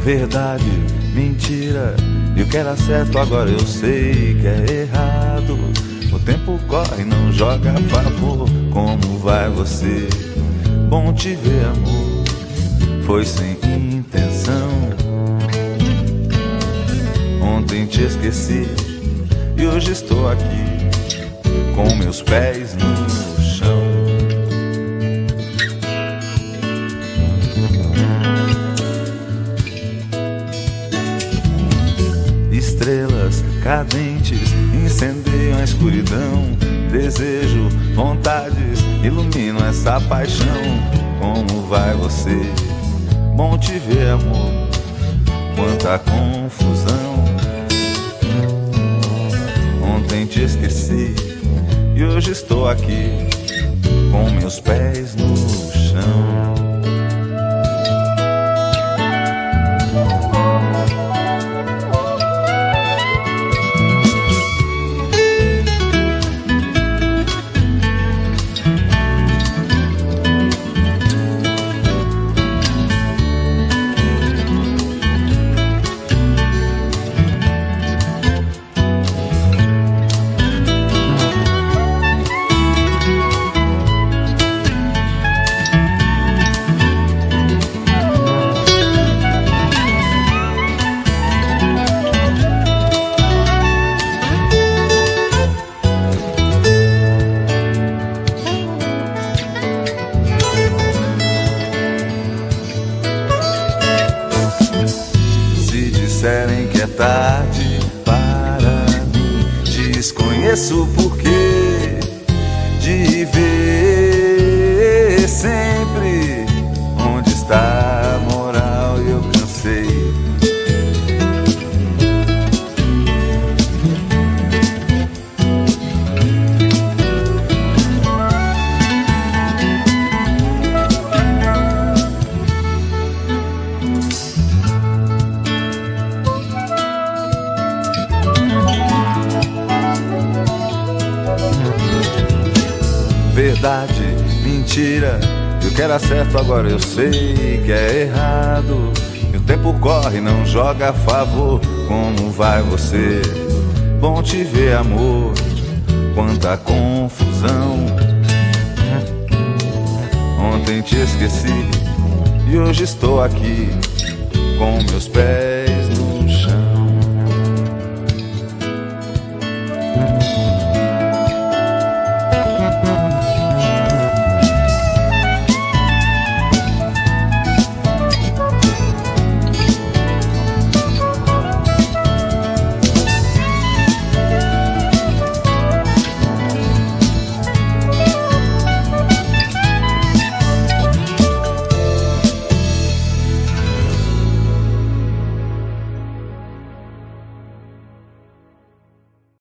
Verdade, mentira, e o que era certo agora eu sei que é errado. O tempo corre, não joga a favor. Como vai você? Bom te ver, amor. Foi sem intenção. Ontem te esqueci e hoje estou aqui com meus pés no chão. Estrelas cadentes incendeiam a escuridão. Desejo, vontades iluminam essa paixão. Como vai você? Bom te ver, amor. Quanta confusão. Ontem te esqueci e hoje estou aqui com meus pés no chão. Disserem que é tarde para mim, desconheço o porquê de ver sempre onde está a moral e eu cansei. Verdade, mentira, e o que era certo agora eu sei que é errado. E o tempo corre, não joga a favor. Como vai você? Bom te ver, amor. Quanta confusão. Ontem te esqueci e hoje estou aqui com meus pés no